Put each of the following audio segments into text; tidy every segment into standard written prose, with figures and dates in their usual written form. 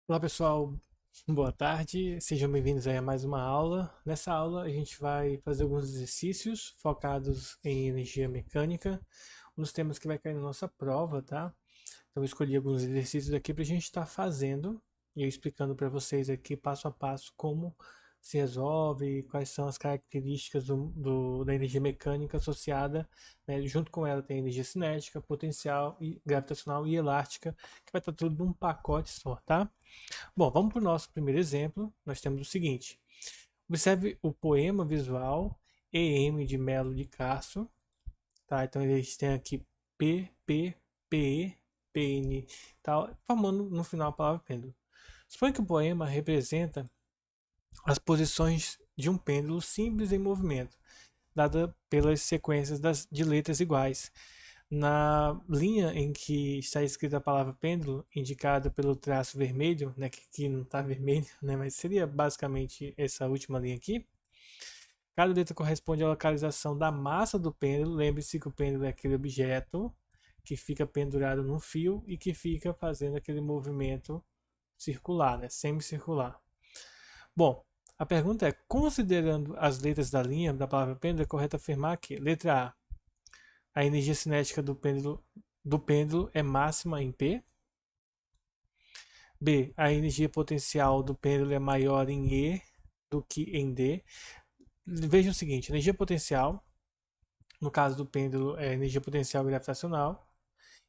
Olá pessoal, boa tarde, sejam bem-vindos aí a mais uma aula. Nessa aula a gente vai fazer alguns exercícios focados em energia mecânica, uns temas que vai cair na nossa prova, tá? Então eu escolhi alguns exercícios aqui para a gente estar fazendo e eu explicando para vocês aqui passo a passo como se resolve, quais são as características da energia mecânica associada, né? Junto com ela tem energia cinética, potencial, e gravitacional e elástica, que vai estar tudo num pacote só, tá? Bom, vamos para o nosso primeiro exemplo. Nós temos o seguinte: observe o poema visual EM de Melo de Castro, tá? Então eles têm aqui P, P, PE, PN, tal, formando no final a palavra pêndulo. Suponha que o poema representa as posições de um pêndulo simples em movimento, dada pelas sequências de letras iguais. Na linha em que está escrita a palavra pêndulo, indicada pelo traço vermelho, né, que aqui não está vermelho, né, mas seria basicamente essa última linha aqui. Cada letra corresponde à localização da massa do pêndulo. Lembre-se que o pêndulo é aquele objeto que fica pendurado num fio e que fica fazendo aquele movimento circular, né, semicircular. Bom, a pergunta é: considerando as letras da linha da palavra pêndulo, é correto afirmar que, letra A energia cinética do pêndulo é máxima em P. B, a energia potencial do pêndulo é maior em E do que em D. Veja o seguinte: energia potencial, no caso do pêndulo, é energia potencial gravitacional.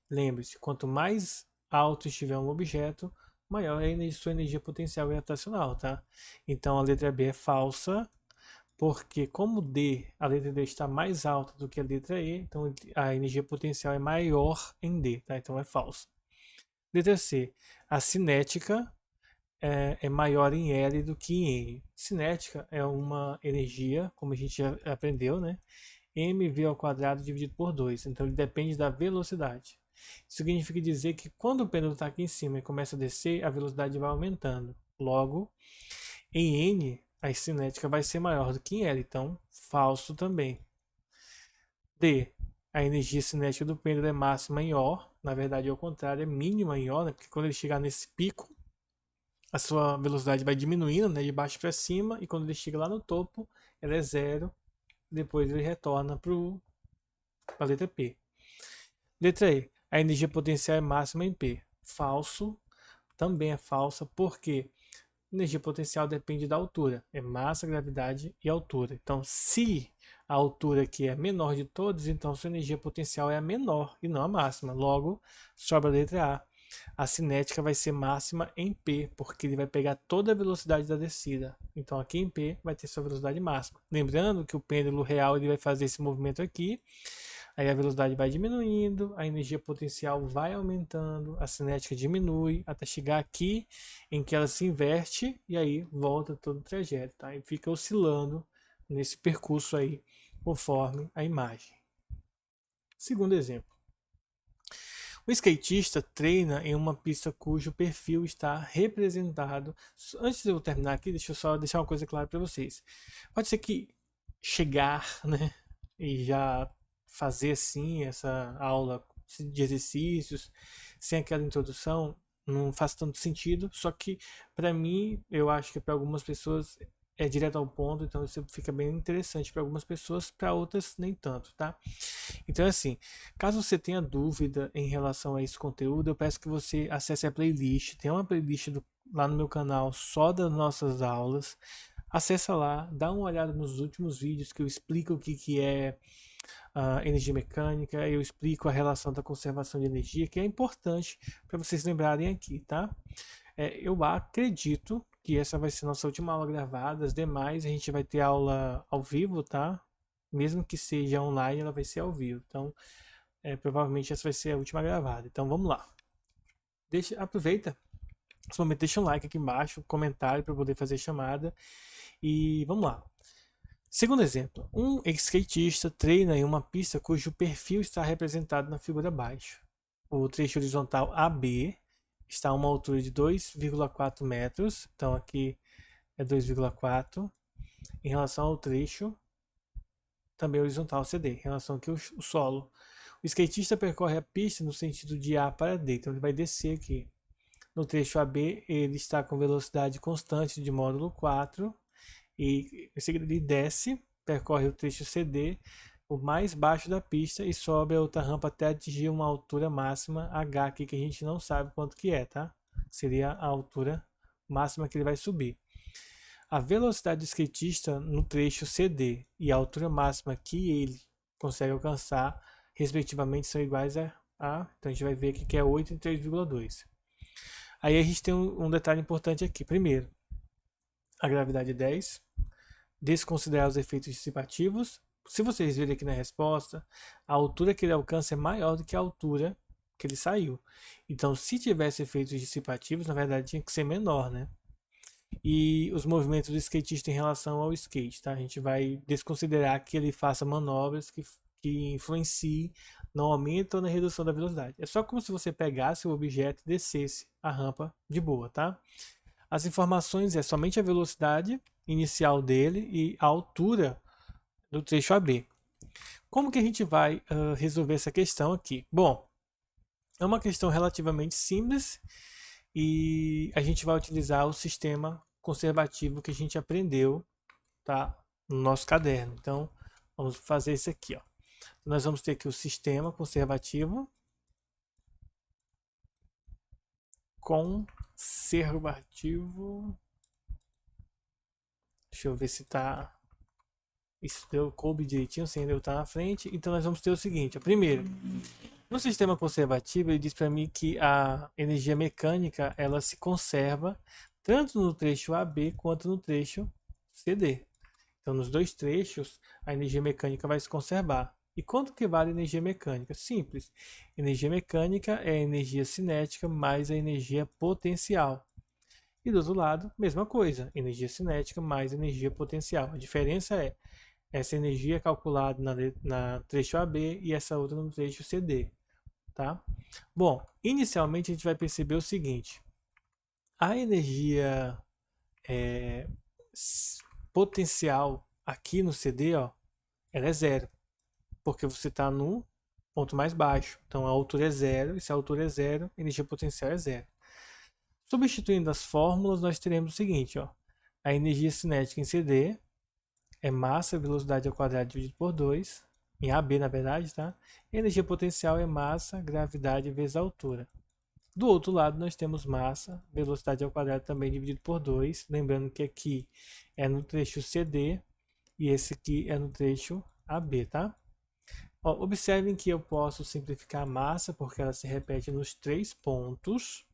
Lembre-se, quanto mais alto estiver um objeto, maior é a sua energia potencial gravitacional, tá? Então a letra B é falsa, porque como D, a letra D está mais alta do que a letra E, então a energia potencial é maior em D, tá? Então é falso. Letra C, a cinética é maior em L do que em N. Cinética é uma energia, como a gente já aprendeu, né? mv ao quadrado dividido por 2, então ele depende da velocidade. Isso significa dizer que quando o pêndulo está aqui em cima e começa a descer, a velocidade vai aumentando. Logo, em N, a cinética vai ser maior do que em L, então falso também. D. A energia cinética do pêndulo é máxima em O, na verdade é o contrário, é mínima em O, né? Porque quando ele chegar nesse pico, a sua velocidade vai diminuindo, né? De baixo para cima, e quando ele chega lá no topo, ela é zero, depois ele retorna para a letra P. Letra E. A energia potencial é máxima em P. Falso, também é falsa, porque energia potencial depende da altura, é massa, gravidade e altura. Então, se a altura aqui é a menor de todos, então sua energia potencial é a menor e não a máxima. Logo, sobra a letra A. A cinética vai ser máxima em P, porque ele vai pegar toda a velocidade da descida. Então, aqui em P vai ter sua velocidade máxima. Lembrando que o pêndulo real ele vai fazer esse movimento aqui. Aí a velocidade vai diminuindo, a energia potencial vai aumentando, a cinética diminui até chegar aqui em que ela se inverte e aí volta todo o trajeto, tá? E fica oscilando nesse percurso aí conforme a imagem. Segundo exemplo. O skatista treina em uma pista cujo perfil está representado. Antes de eu terminar aqui, deixa eu só deixar uma coisa clara para vocês. Pode ser que chegar, né, e já fazer assim essa aula de exercícios sem aquela introdução não faz tanto sentido, só que para mim, eu acho que para algumas pessoas é direto ao ponto, então isso fica bem interessante para algumas pessoas, para outras nem tanto, tá? Então assim, caso você tenha dúvida em relação a esse conteúdo, eu peço que você acesse a playlist, tem uma playlist lá no meu canal só das nossas aulas. Acessa lá, dá uma olhada nos últimos vídeos que eu explico o que é energia mecânica, eu explico a relação da conservação de energia, que é importante para vocês lembrarem aqui, tá? Eu acredito que essa vai ser nossa última aula gravada, as demais a gente vai ter aula ao vivo, tá? Mesmo que seja online, ela vai ser ao vivo. Então, provavelmente essa vai ser a última gravada. Então, vamos lá. Aproveita esse momento, deixa um like aqui embaixo, comentário para poder fazer chamada. E vamos lá. Segundo exemplo, um skatista treina em uma pista cujo perfil está representado na figura abaixo. O trecho horizontal AB está a uma altura de 2,4 metros, então aqui é 2,4, em relação ao trecho também horizontal CD, em relação aqui ao solo. O skatista percorre a pista no sentido de A para D, então ele vai descer aqui. No trecho AB, ele está com velocidade constante de módulo 4 e em seguida ele desce, percorre o trecho CD, o mais baixo da pista e sobe a outra rampa até atingir uma altura máxima H aqui que a gente não sabe quanto que é, tá? Seria a altura máxima que ele vai subir. A velocidade do skatista no trecho CD e a altura máxima que ele consegue alcançar, respectivamente, são iguais então a gente vai ver aqui que é 8 e 3,2. Aí a gente tem um detalhe importante aqui. Primeiro, a gravidade é 10, desconsiderar os efeitos dissipativos. Se vocês verem aqui na resposta, a altura que ele alcança é maior do que a altura que ele saiu. Então, se tivesse efeitos dissipativos, na verdade tinha que ser menor, né? E os movimentos do skatista em relação ao skate, tá? A gente vai desconsiderar que ele faça manobras que influenciem no aumento ou na redução da velocidade. É só como se você pegasse o objeto e descesse a rampa de boa, tá? As informações é somente a velocidade inicial dele e a altura do trecho AB. Como que a gente vai resolver essa questão aqui? Bom, é uma questão relativamente simples e a gente vai utilizar o sistema conservativo que a gente aprendeu, tá, no nosso caderno. Então, vamos fazer isso aqui, ó. Nós vamos ter aqui o sistema conservativo. Deixa eu ver se tá. Isso deu coube direitinho, sem eu estar na frente. Então nós vamos ter o seguinte: ó. Primeiro, no sistema conservativo, ele diz para mim que a energia mecânica ela se conserva tanto no trecho AB quanto no trecho CD. Então, nos dois trechos, a energia mecânica vai se conservar. E quanto que vale a energia mecânica? Simples. Energia mecânica é a energia cinética mais a energia potencial. E do outro lado, mesma coisa, energia cinética mais energia potencial. A diferença é essa energia é calculada na trecho AB e essa outra no trecho CD, tá? Bom, inicialmente a gente vai perceber o seguinte: a energia é, potencial aqui no CD, ó, ela é zero, porque você está no ponto mais baixo. Então a altura é zero, e se a altura é zero, a energia potencial é zero. Substituindo as fórmulas, nós teremos o seguinte, ó, a energia cinética em CD é massa, velocidade ao quadrado dividido por 2, em AB na verdade, tá? A energia potencial é massa, gravidade vezes a altura. Do outro lado, nós temos massa, velocidade ao quadrado também dividido por 2. Lembrando que aqui é no trecho CD e esse aqui é no trecho AB, tá? Ó, observem que eu posso simplificar a massa porque ela se repete nos três pontos.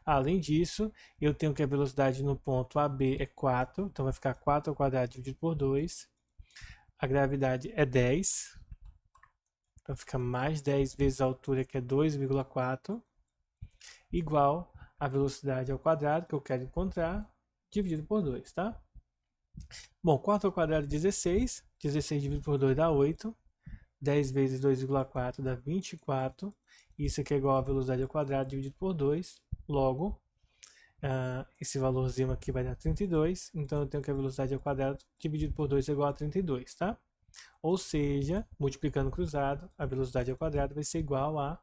Além disso, eu tenho que a velocidade no ponto AB é 4, então vai ficar 4 ao quadrado dividido por 2. A gravidade é 10, então fica mais 10 vezes a altura, que é 2,4, igual a velocidade ao quadrado, que eu quero encontrar, dividido por 2, tá? Bom, 4 ao quadrado é 16, 16 dividido por 2 dá 8, 10 vezes 2,4 dá 24, isso aqui é igual a velocidade ao quadrado dividido por 2, logo, esse valorzinho aqui vai dar 32, então eu tenho que a velocidade ao quadrado dividido por 2 é igual a 32, tá? Ou seja, multiplicando cruzado, a velocidade ao quadrado vai ser igual a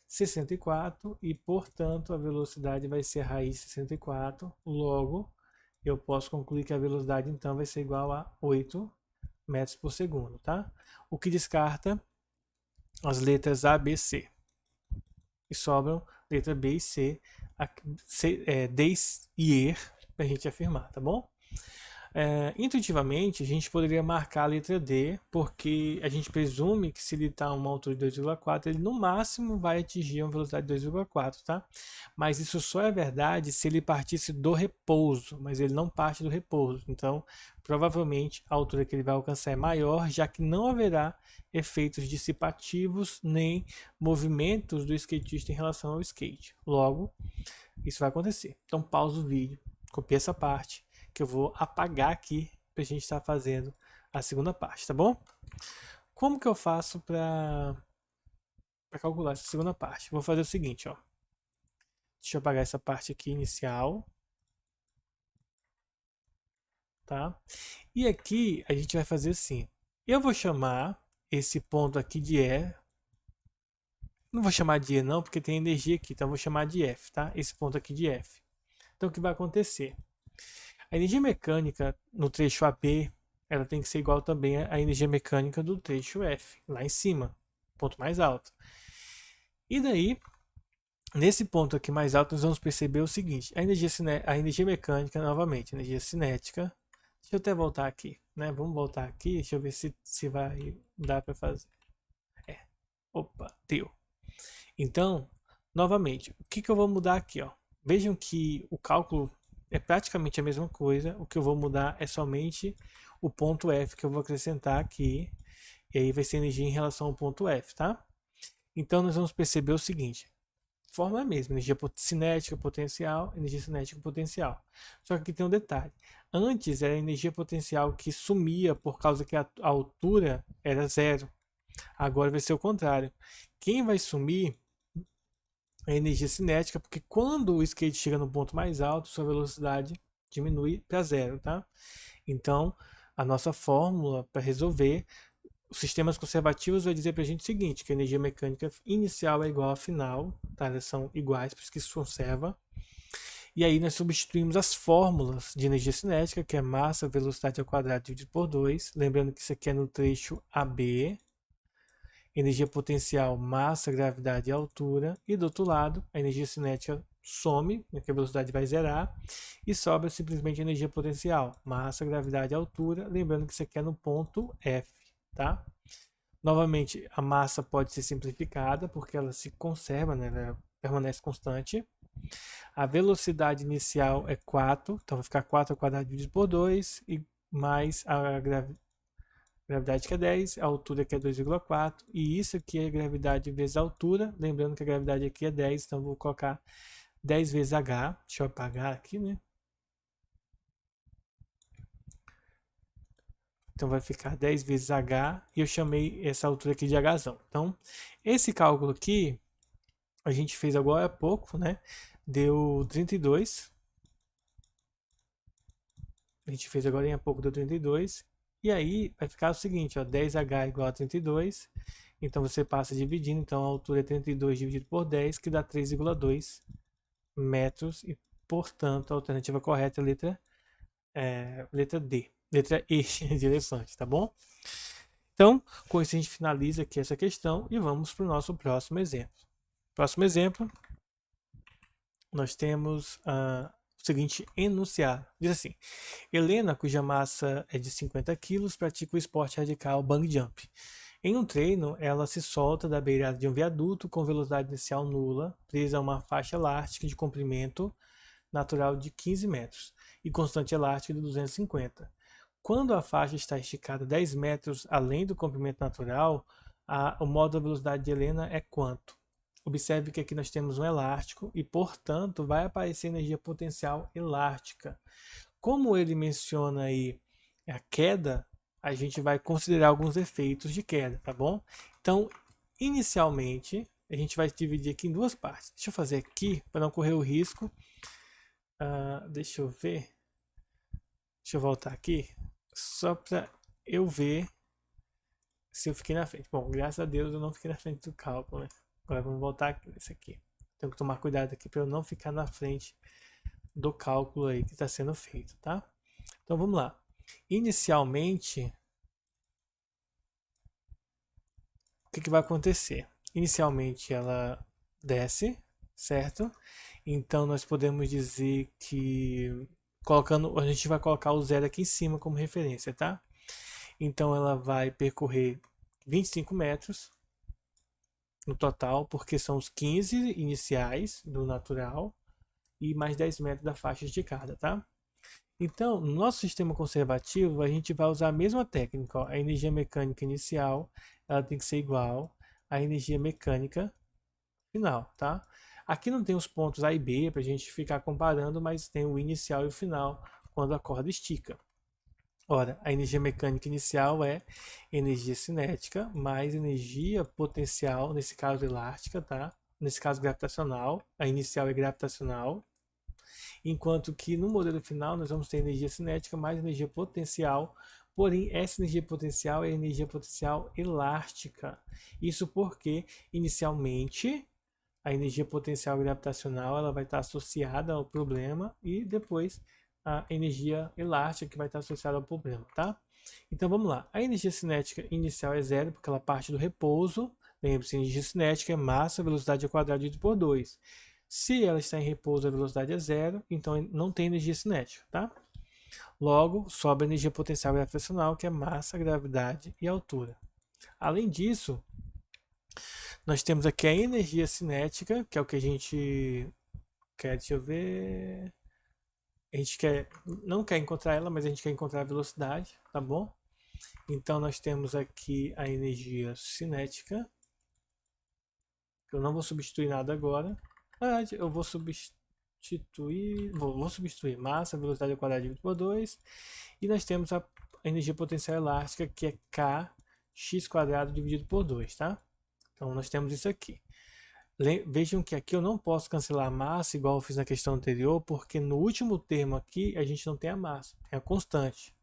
64 e, portanto, a velocidade vai ser a raiz de 64. Logo, eu posso concluir que a velocidade, então, vai ser igual a 8 metros por segundo, tá? O que descarta as letras A, B, C. E sobram letra B e C, D e E, para a gente afirmar, tá bom? Intuitivamente, a gente poderia marcar a letra D, porque a gente presume que se ele está a uma altura de 2,4, ele no máximo vai atingir uma velocidade de 2,4, tá? Mas isso só é verdade se ele partisse do repouso, mas ele não parte do repouso. Então, provavelmente, a altura que ele vai alcançar é maior, já que não haverá efeitos dissipativos nem movimentos do skatista em relação ao skate. Logo, isso vai acontecer. Então, pausa o vídeo, copia essa parte, que eu vou apagar aqui para a gente estar fazendo a segunda parte, tá bom? Como que eu faço para calcular essa segunda parte? Vou fazer o seguinte, ó. Deixa eu apagar essa parte aqui inicial, tá? E aqui a gente vai fazer assim. Eu vou chamar esse ponto aqui de E, Não vou chamar de E não, porque tem energia aqui, então eu vou chamar de F, tá? Esse ponto aqui de F. Então o que vai acontecer? A energia mecânica no trecho AB, ela tem que ser igual também à energia mecânica do trecho F, lá em cima, ponto mais alto. E daí, nesse ponto aqui mais alto, nós vamos perceber o seguinte: a energia mecânica, novamente, energia cinética. Deixa eu até voltar aqui, né? Vamos voltar aqui, deixa eu ver se vai dar para fazer. Opa, deu. Então, novamente, o que eu vou mudar aqui, ó? Vejam que o cálculo é praticamente a mesma coisa. O que eu vou mudar é somente o ponto F que eu vou acrescentar aqui. E aí vai ser energia em relação ao ponto F, tá? Então nós vamos perceber o seguinte: fórmula é a mesma, energia cinética potencial, energia cinética potencial. Só que aqui tem um detalhe. Antes era a energia potencial que sumia por causa que a altura era zero. Agora vai ser o contrário. Quem vai sumir é a energia cinética, porque quando o skate chega no ponto mais alto, sua velocidade diminui para zero, tá? Então, a nossa fórmula para resolver os sistemas conservativos vai dizer para a gente o seguinte, que a energia mecânica inicial é igual à final, tá? Elas são iguais, por isso que isso conserva. E aí nós substituímos as fórmulas de energia cinética, que é massa, velocidade ao quadrado dividido por 2. Lembrando que isso aqui é no trecho AB. Energia potencial, massa, gravidade e altura. E do outro lado, a energia cinética some, né, que a velocidade vai zerar. E sobra simplesmente a energia potencial, massa, gravidade e altura. Lembrando que isso aqui é no ponto F, tá? Novamente, a massa pode ser simplificada, porque ela se conserva, né, ela permanece constante. A velocidade inicial é 4, então vai ficar 4 ao quadrado dividido por 2, e mais a gravidade que é 10, a altura que é 2,4, e isso aqui é gravidade vezes a altura, lembrando que a gravidade aqui é 10, então vou colocar 10 vezes H, deixa eu apagar aqui, né? Então vai ficar 10 vezes H, e eu chamei essa altura aqui de Hzão. Então, esse cálculo aqui, a gente fez agora há pouco, né? Deu 32. A gente fez agora há pouco, deu 32. E aí vai ficar o seguinte, ó, 10H igual a 32. Então você passa dividindo, então a altura é 32 dividido por 10, que dá 3,2 metros. E, portanto, a alternativa correta é letra D. Letra E de elefante, tá bom? Então, com isso a gente finaliza aqui essa questão e vamos para o nosso próximo exemplo. Próximo exemplo, nós temos o seguinte enunciado. Diz assim: Helena, cuja massa é de 50 quilos, pratica o esporte radical bungee jump. Em um treino, ela se solta da beirada de um viaduto com velocidade inicial nula, presa a uma faixa elástica de comprimento natural de 15 metros e constante elástica de 250. Quando a faixa está esticada 10 metros além do comprimento natural, o modo da velocidade de Helena é quanto? Observe que aqui nós temos um elástico e, portanto, vai aparecer energia potencial elástica. Como ele menciona aí a queda, a gente vai considerar alguns efeitos de queda, tá bom? Então, inicialmente, a gente vai dividir aqui em duas partes. Deixa eu fazer aqui para não correr o risco. Deixa eu ver. Deixa eu voltar aqui. Só para eu ver se eu fiquei na frente. Bom, graças a Deus eu não fiquei na frente do cálculo, né? Agora vamos voltar nesse aqui. Tenho que tomar cuidado aqui para eu não ficar na frente do cálculo aí que está sendo feito, tá? Então vamos lá. Inicialmente, o que vai acontecer? Inicialmente ela desce, certo? Então nós podemos dizer que a gente vai colocar o zero aqui em cima como referência, tá? Então ela vai percorrer 25 metros no total, porque são os 15 iniciais do natural e mais 10 metros da faixa esticada, tá? Então, no nosso sistema conservativo, a gente vai usar a mesma técnica, ó. A energia mecânica inicial, ela tem que ser igual à energia mecânica final, tá? Aqui não tem os pontos A e B para a gente ficar comparando, mas tem o inicial e o final quando a corda estica. Ora, a energia mecânica inicial é energia cinética mais energia potencial, nesse caso elástica, tá? Nesse caso gravitacional, a inicial é gravitacional, enquanto que no modelo final nós vamos ter energia cinética mais energia potencial Porém, essa energia potencial é energia potencial elástica. Isso porque, inicialmente, a energia potencial gravitacional ela vai estar associada ao problema e depois a energia elástica que vai estar associada ao problema, tá? Então vamos lá. A energia cinética inicial é zero porque ela parte do repouso. Lembre-se, energia cinética é massa, velocidade ao quadrado dividido por 2. Se ela está em repouso, a velocidade é zero, então não tem energia cinética, tá? Logo, sobra a energia potencial gravitacional, que é massa, gravidade e altura. Além disso, nós temos aqui a energia cinética, que é o que a gente quer, deixa eu ver. A gente não quer encontrar ela, mas a gente quer encontrar a velocidade, tá bom? Então nós temos aqui a energia cinética. Eu não vou substituir nada agora. Na verdade, eu vou substituir. Vou substituir massa, velocidade ao quadrado dividido por 2. E nós temos a energia potencial elástica, que é kx² dividido por 2, tá? Então nós temos isso aqui. Vejam que aqui eu não posso cancelar a massa, igual eu fiz na questão anterior, porque no último termo aqui a gente não tem a massa, tem a constante.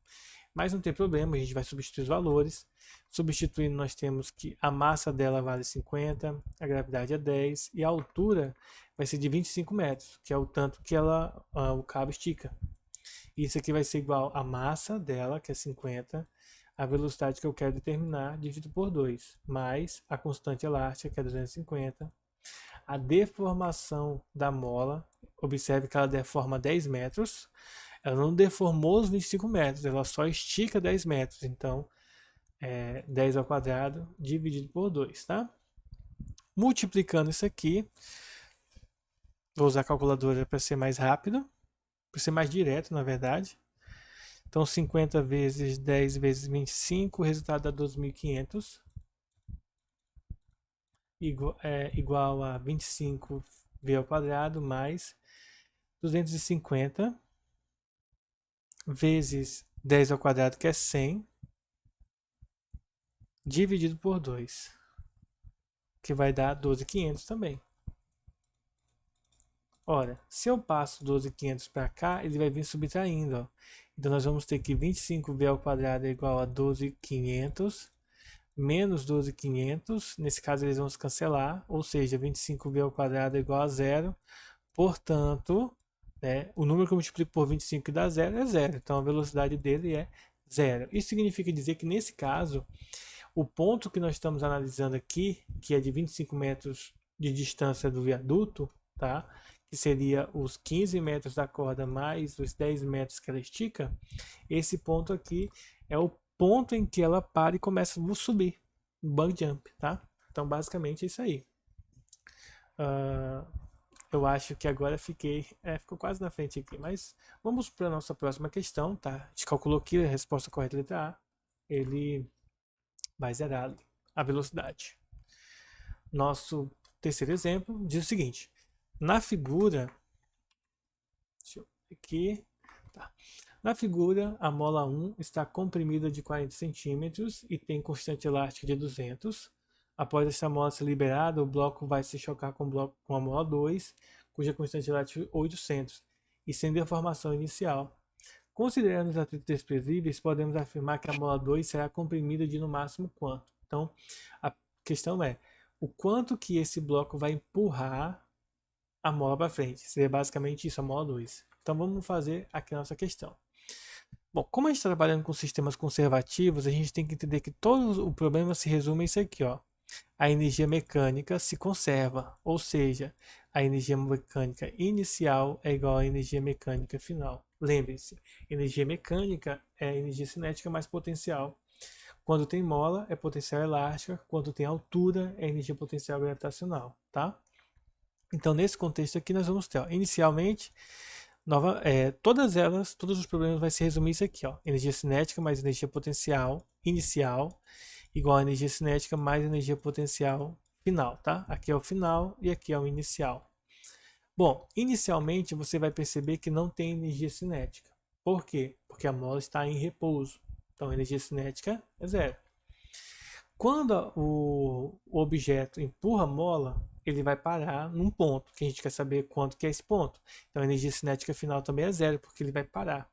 Mas não tem problema, a gente vai substituir os valores. Substituindo, nós temos que a massa dela vale 50, a gravidade é 10 e a altura vai ser de 25 metros, que é o tanto que o cabo estica. Isso aqui vai ser igual a massa dela, que é 50, a velocidade que eu quero determinar, dividido por 2, mais a constante elástica, que é 250. A deformação da mola, observe que ela deforma 10 metros, ela não deformou os 25 metros, ela só estica 10 metros, então 10 ao quadrado dividido por 2, tá? Multiplicando isso aqui, vou usar a calculadora para ser mais rápido, para ser mais direto, na verdade. Então 50 vezes 10 vezes 25, o resultado dá 12.500, igual a 25v ao quadrado mais 250 vezes 10 ao quadrado, que é 100, dividido por 2, que vai dar 12.500 também. Ora, se eu passo 12.500 para cá, ele vai vir subtraindo, ó. Então nós vamos ter que 25v ao quadrado é igual a 12.500 menos 12.500, nesse caso eles vão se cancelar, ou seja, 25v ao quadrado é igual a zero. Portanto, o número que eu multiplico por 25 que dá zero é zero. Então a velocidade dele é zero. Isso significa dizer que nesse caso, o ponto que nós estamos analisando aqui, que é de 25 metros de distância do viaduto, tá? Que seria os 15 metros da corda mais os 10 metros que ela estica, esse ponto aqui é o ponto em que ela para e começa a subir, o bug jump, tá? Então basicamente é isso aí. Eu acho que agora ficou quase na frente aqui, mas vamos para a nossa próxima questão, tá? A gente calculou aqui a resposta correta, letra A, ele vai zerar a velocidade. Nosso terceiro exemplo diz o seguinte: na figura, deixa eu ver aqui, tá. Na figura, a mola 1 está comprimida de 40 centímetros e tem constante elástica de 200. Após essa mola ser liberada, o bloco vai se chocar com a mola 2, cuja constante elástica é 800, e sem deformação inicial. Considerando os atritos desprezíveis, podemos afirmar que a mola 2 será comprimida de no máximo quanto? Então, a questão é o quanto que esse bloco vai empurrar a mola para frente. Seria basicamente isso, a mola 2. Então, vamos fazer aqui a nossa questão. Bom, como a gente está trabalhando com sistemas conservativos, a gente tem que entender que todo o problema se resume a isso aqui, ó. A energia mecânica se conserva, ou seja, a energia mecânica inicial é igual à energia mecânica final. Lembre-se, energia mecânica é energia cinética mais potencial. Quando tem mola, é potencial elástica. Quando tem altura, é energia potencial gravitacional, tá? Então, nesse contexto aqui, nós vamos ter, ó, inicialmente, todos os problemas vai se resumir isso aqui, ó. Energia cinética mais energia potencial inicial igual a energia cinética mais energia potencial final, tá? Aqui é o final e aqui é o inicial. Bom, inicialmente você vai perceber que não tem energia cinética. Por quê? Porque a mola está em repouso. Então a energia cinética é zero. Quando o objeto empurra a mola, ele vai parar num ponto, que a gente quer saber quanto que é esse ponto. Então a energia cinética final também é zero, porque ele vai parar.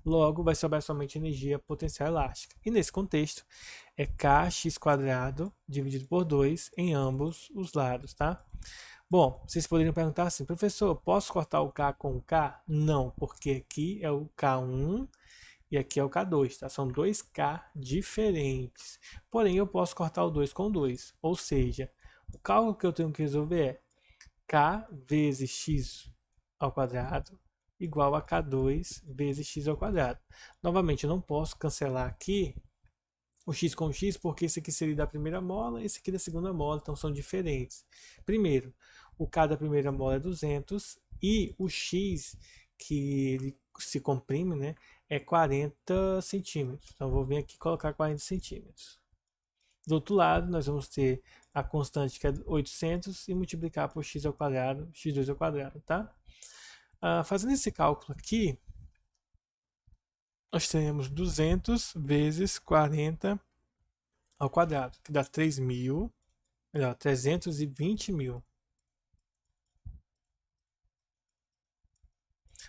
Logo, vai sobrar somente energia potencial elástica. E nesse contexto, é kx² dividido por 2 em ambos os lados, tá? Bom, vocês poderiam perguntar assim, professor, posso cortar o K com o K? Não, porque aqui é o K1 e aqui é o K2, tá? São dois K diferentes. Porém, eu posso cortar o 2 com 2. Ou seja, o cálculo que eu tenho que resolver é K vezes x ao quadrado igual a K2 vezes x ao quadrado. Novamente, eu não posso cancelar aqui o x com o x, porque esse aqui seria da primeira mola, esse aqui da segunda mola, então são diferentes. Primeiro, o K da primeira mola é 200 e o x que ele se comprime, né, é 40 centímetros. Então, eu vou vir aqui colocar 40 centímetros. Do outro lado, nós vamos ter a constante que é 800 e multiplicar por x ao quadrado, x2 ao quadrado, tá? Fazendo esse cálculo aqui, nós teremos 200 vezes 40 ao quadrado, que dá 3.000, melhor, 320.000.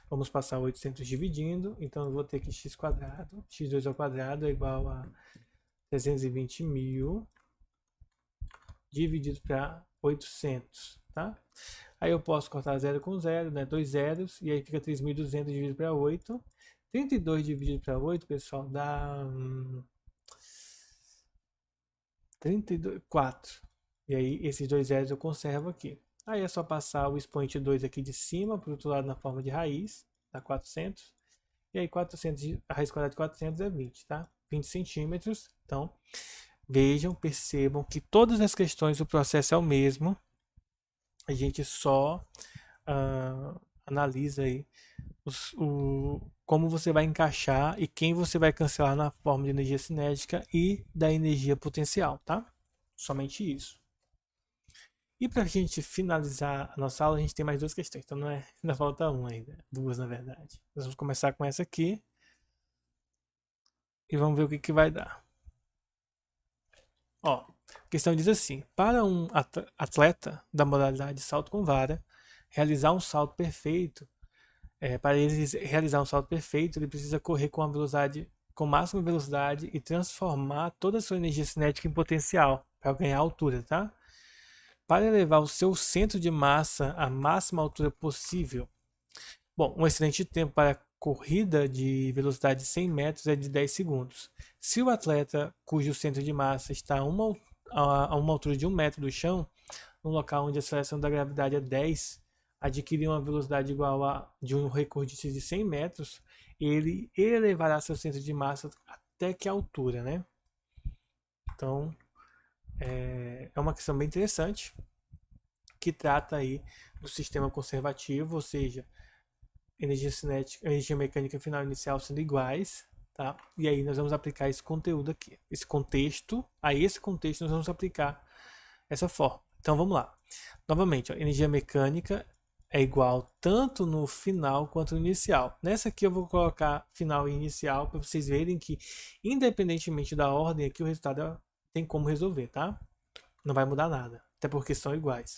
Vamos passar 800 dividindo, então eu vou ter que x², x2 ao quadrado é igual a 320.000 dividido para 800, tá? Aí eu posso cortar 0 com 0, né? 2 zeros, e aí fica 3.200 dividido para 8. 32 dividido para 8, pessoal, dá 32, 4. E aí esses dois zeros eu conservo aqui. Aí é só passar o expoente 2 aqui de cima para o outro lado na forma de raiz, dá 400. E aí 400, a raiz quadrada de 400 é 20, tá? 20 centímetros. Então, vejam, percebam que todas as questões o processo é o mesmo. A gente só analisa aí como você vai encaixar e quem você vai cancelar na forma de energia cinética e da energia potencial, tá? Somente isso. E para a gente finalizar a nossa aula, a gente tem mais duas questões. Então, ainda falta uma ainda. Duas, na verdade. Nós vamos começar com essa aqui. E vamos ver o que vai dar. Ó, a questão diz assim: para um atleta da modalidade salto com vara realizar um salto perfeito, para ele realizar um salto perfeito, ele precisa correr com a velocidade, com máxima velocidade e transformar toda a sua energia cinética em potencial para ganhar altura, tá? Para elevar o seu centro de massa à máxima altura possível. Bom, um excelente tempo para corrida de velocidade de 100 metros é de 10 segundos. Se o atleta cujo centro de massa está a uma altura de 1 metro do chão, no local onde a aceleração da gravidade é 10, adquirir uma velocidade igual a de um recordista de 100 metros, ele elevará seu centro de massa até que altura, né? Então, é uma questão bem interessante que trata aí do sistema conservativo, ou seja, energia cinética, energia mecânica final e inicial sendo iguais, tá? E aí nós vamos aplicar esse conteúdo aqui, esse contexto, a esse contexto nós vamos aplicar essa forma. Então vamos lá. Novamente, ó, energia mecânica é igual tanto no final quanto no inicial. Nessa aqui eu vou colocar final e inicial para vocês verem que, independentemente da ordem aqui, o resultado tem como resolver, tá? Não vai mudar nada, até porque são iguais.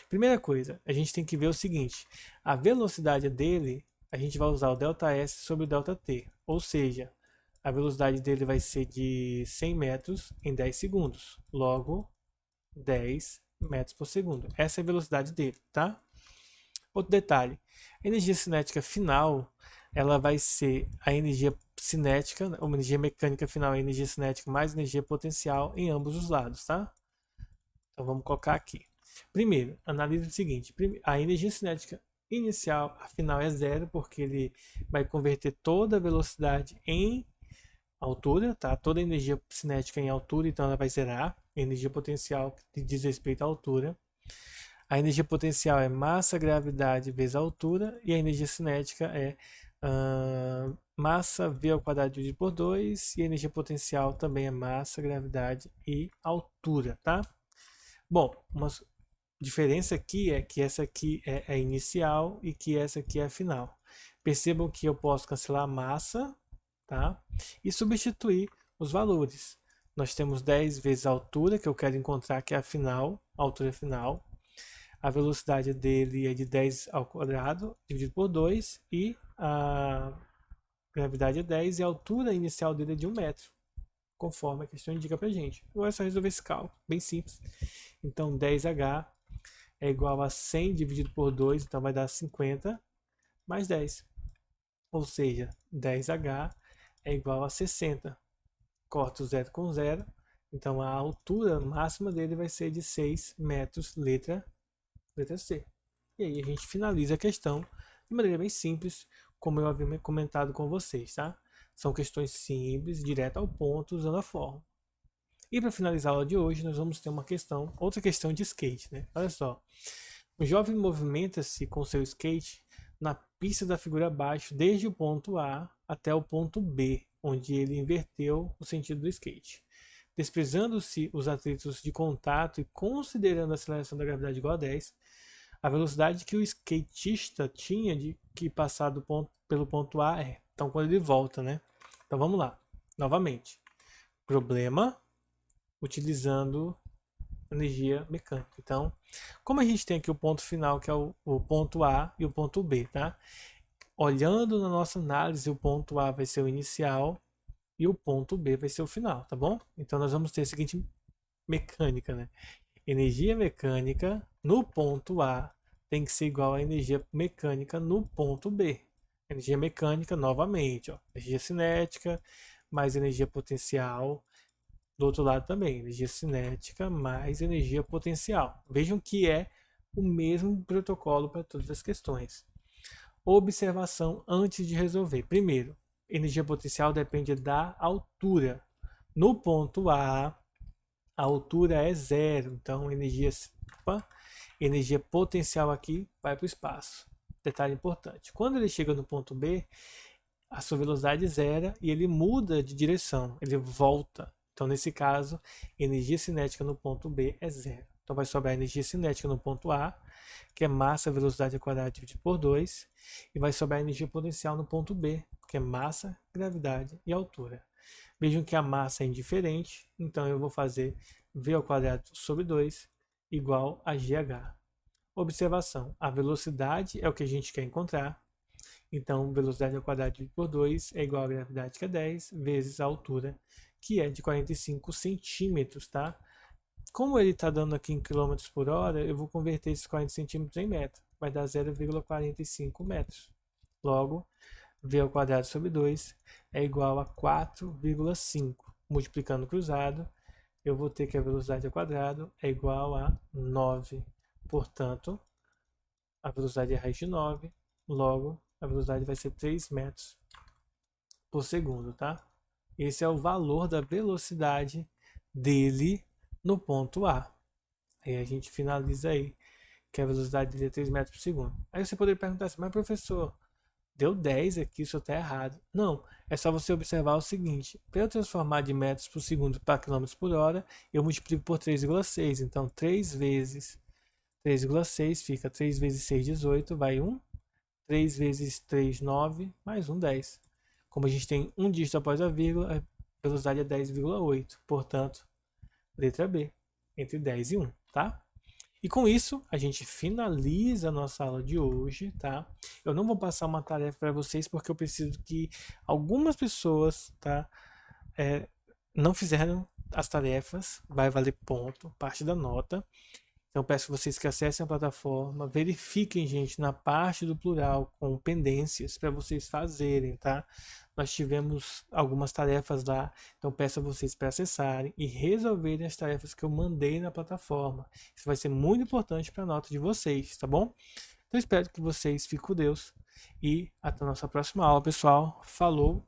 Primeira coisa, a gente tem que ver o seguinte: a velocidade dele, a gente vai usar o ΔS sobre o ΔT, ou seja, a velocidade dele vai ser de 100 metros em 10 segundos, logo 10 metros por segundo. Essa é a velocidade dele, tá? Outro detalhe, a energia cinética final, ela vai ser a energia cinética, ou energia mecânica final, a energia cinética mais energia potencial em ambos os lados, tá? Então vamos colocar aqui. Primeiro, analise o seguinte: a energia cinética inicial, a final é zero, porque ele vai converter toda a velocidade em altura, tá? Toda a energia cinética em altura, então ela vai zerar. A energia potencial que diz respeito à altura. A energia potencial é massa, gravidade vezes altura, e a energia cinética é massa v ao quadrado dividido por 2, e a energia potencial também é massa, gravidade e altura, tá? Bom, uma diferença aqui é que essa aqui é a inicial e que essa aqui é a final. Percebam que eu posso cancelar a massa, tá? E substituir os valores. Nós temos 10 vezes a altura, que eu quero encontrar, que é a final, a altura final. A velocidade dele é de 10 ao quadrado, dividido por 2, e a gravidade é 10 e a altura inicial dele é de 1 metro, conforme a questão indica pra gente. Agora é só resolver esse cálculo, bem simples. Então 10H é igual a 100 dividido por 2, então vai dar 50 mais 10. Ou seja, 10H é igual a 60. Corta o zero com zero, então a altura máxima dele vai ser de 6 metros, letra C. E aí a gente finaliza a questão de maneira bem simples, como eu havia comentado com vocês, tá? São questões simples, direto ao ponto, usando a fórmula. E para finalizar a aula de hoje, nós vamos ter uma questão, outra questão de skate, né? Olha só. O jovem movimenta-se com seu skate na pista da figura abaixo, desde o ponto A até o ponto B, onde ele inverteu o sentido do skate. Desprezando-se os atritos de contato e considerando a aceleração da gravidade igual a 10, a velocidade que o skatista tinha de que passar pelo ponto A é. Então, quando ele volta, né? Então, vamos lá. Novamente. Problema utilizando energia mecânica. Então, como a gente tem aqui o ponto final, que é o ponto A e o ponto B, tá? Olhando na nossa análise, o ponto A vai ser o inicial e o ponto B vai ser o final, tá bom? Então, nós vamos ter a seguinte mecânica, né? Energia mecânica no ponto A tem que ser igual à energia mecânica no ponto B. Energia mecânica, novamente, ó, energia cinética mais energia potencial. Do outro lado também, energia cinética mais energia potencial. Vejam que é o mesmo protocolo para todas as questões. Observação antes de resolver. Primeiro, energia potencial depende da altura. No ponto A, a altura é zero, então energia potencial aqui vai para o espaço. Detalhe importante. Quando ele chega no ponto B, a sua velocidade zera e ele muda de direção, ele volta. Então, nesse caso, energia cinética no ponto B é zero. Então, vai sobrar energia cinética no ponto A, que é massa, velocidade ao quadrado dividido por 2, e vai sobrar energia potencial no ponto B, que é massa, gravidade e altura. Vejam que a massa é indiferente, então eu vou fazer V ao quadrado sobre 2 igual a GH. Observação, a velocidade é o que a gente quer encontrar, então velocidade ao quadrado dividido por 2 é igual a gravidade, que é 10, vezes a altura, que é de 45 centímetros, tá? Como ele está dando aqui em quilômetros por hora, eu vou converter esses 40 centímetros em metro. Vai dar 0,45 metros. Logo, V ao quadrado sobre 2 é igual a 4,5. Multiplicando cruzado, eu vou ter que a velocidade ao quadrado é igual a 9. Portanto, a velocidade é raiz de 9. Logo, a velocidade vai ser 3 metros por segundo, tá? Esse é o valor da velocidade dele no ponto A. Aí a gente finaliza aí, que a velocidade dele é 3 metros por segundo. Aí você poderia perguntar assim, mas professor, deu 10 aqui, isso está errado. Não, é só você observar o seguinte, para eu transformar de metros por segundo para quilômetros por hora, eu multiplico por 3,6. Então, 3 vezes 3,6 fica 3 vezes 6, 18, vai 1. 3 vezes 3, 9, mais 1, 10. Como a gente tem um dígito após a vírgula, a velocidade é 10,8. Portanto, letra B, entre 10 e 1, tá? E com isso, a gente finaliza a nossa aula de hoje, tá? Eu não vou passar uma tarefa para vocês, porque eu preciso que algumas pessoas, tá? Não fizeram as tarefas, vai valer ponto, parte da nota. Então, peço que vocês que acessem a plataforma, verifiquem, gente, na parte do plural com pendências para vocês fazerem, tá? Nós tivemos algumas tarefas lá, então peço a vocês para acessarem e resolverem as tarefas que eu mandei na plataforma. Isso vai ser muito importante para a nota de vocês, tá bom? Então, espero que vocês fiquem com Deus e até a nossa próxima aula, pessoal. Falou,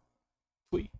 fui!